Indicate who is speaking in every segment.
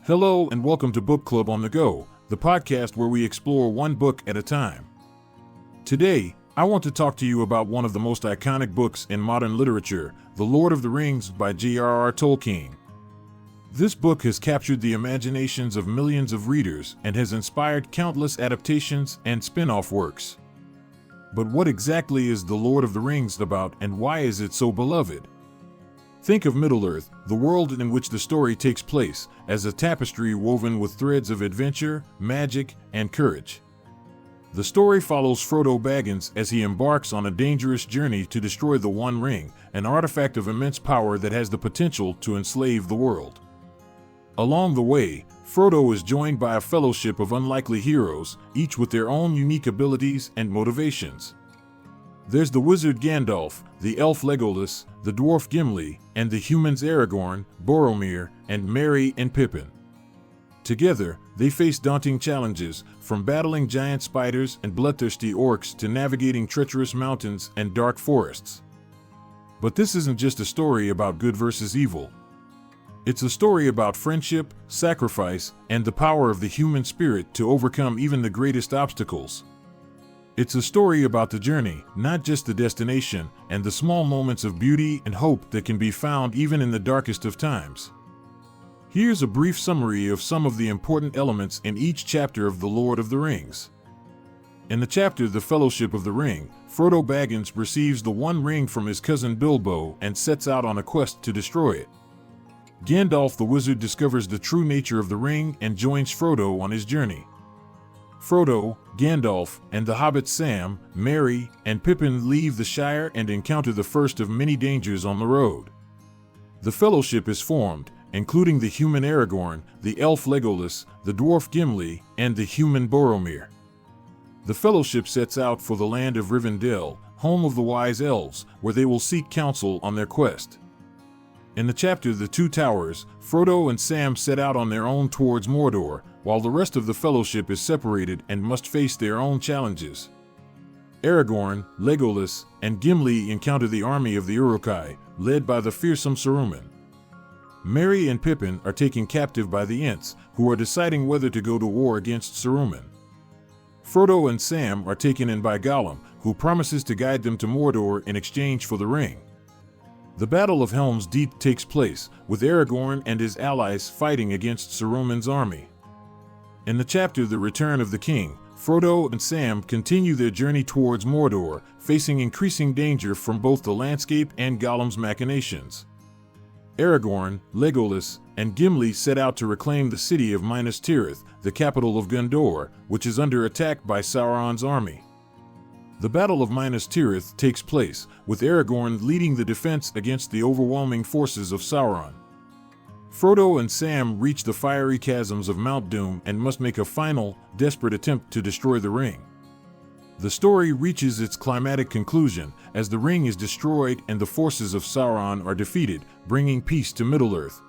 Speaker 1: Hello and welcome to Book Club on the Go, the podcast where we explore one book at a time. Today, I want to talk to you about one of the most iconic books in modern literature, The Lord of the Rings by J.R.R. Tolkien. This book has captured the imaginations of millions of readers and has inspired countless adaptations and spin-off works. But what exactly is The Lord of the Rings about, and why is it so beloved? Think of Middle-earth, the world in which the story takes place, as a tapestry woven with threads of adventure, magic, and courage. The story follows Frodo Baggins as he embarks on a dangerous journey to destroy the One Ring, an artifact of immense power that has the potential to enslave the world. Along the way, Frodo is joined by a fellowship of unlikely heroes, each with their own unique abilities and motivations. There's the wizard Gandalf, the elf Legolas, the dwarf Gimli, and the humans Aragorn, Boromir, and Merry and Pippin. Together, they face daunting challenges, from battling giant spiders and bloodthirsty orcs to navigating treacherous mountains and dark forests. But this isn't just a story about good versus evil. It's a story about friendship, sacrifice, and the power of the human spirit to overcome even the greatest obstacles. It's a story about the journey, not just the destination, and the small moments of beauty and hope that can be found even in the darkest of times. Here's a brief summary of some of the important elements in each chapter of The Lord of the Rings. In the chapter The Fellowship of the Ring, Frodo Baggins receives the One Ring from his cousin Bilbo and sets out on a quest to destroy it. Gandalf the wizard discovers the true nature of the ring and joins Frodo on his journey. Frodo, Gandalf, and the hobbits Sam, Merry, and Pippin leave the Shire and encounter the first of many dangers on the road. The Fellowship is formed, including the human Aragorn, the elf Legolas, the dwarf Gimli, and the human Boromir. The Fellowship sets out for the land of Rivendell, home of the Wise Elves, where they will seek counsel on their quest. In the chapter The Two Towers, Frodo and Sam set out on their own towards Mordor, while the rest of the Fellowship is separated and must face their own challenges. Aragorn, Legolas, and Gimli encounter the army of the Uruk-hai, led by the fearsome Saruman. Merry and Pippin are taken captive by the Ents, who are deciding whether to go to war against Saruman. Frodo and Sam are taken in by Gollum, who promises to guide them to Mordor in exchange for the ring. The Battle of Helm's Deep takes place, with Aragorn and his allies fighting against Saruman's army. In the chapter The Return of the King, Frodo and Sam continue their journey towards Mordor, facing increasing danger from both the landscape and Gollum's machinations. Aragorn, Legolas, and Gimli set out to reclaim the city of Minas Tirith, the capital of Gondor, which is under attack by Sauron's army. The Battle of Minas Tirith takes place, with Aragorn leading the defense against the overwhelming forces of Sauron. Frodo and Sam reach the fiery chasms of Mount Doom and must make a final, desperate attempt to destroy the ring. The story reaches its climatic conclusion as the ring is destroyed and the forces of Sauron are defeated, bringing peace to Middle-earth.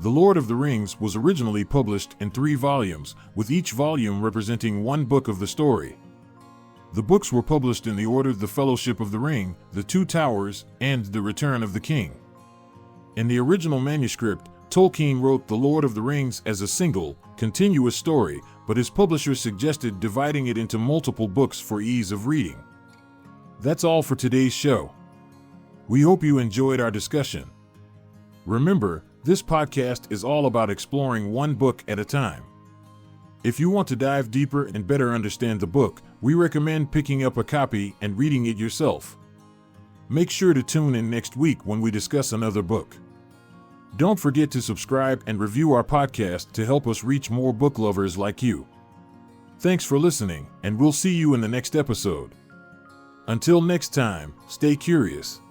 Speaker 1: The Lord of the Rings was originally published in 3 volumes, with each volume representing one book of the story. The books were published in the order The Fellowship of the Ring, The Two Towers, and The Return of the King. In the original manuscript, Tolkien wrote The Lord of the Rings as a single, continuous story, but his publisher suggested dividing it into multiple books for ease of reading. That's all for today's show. We hope you enjoyed our discussion. Remember, this podcast is all about exploring one book at a time. If you want to dive deeper and better understand the book, we recommend picking up a copy and reading it yourself. Make sure to tune in next week when we discuss another book. Don't forget to subscribe and review our podcast to help us reach more book lovers like you. Thanks for listening, and we'll see you in the next episode. Until next time, stay curious.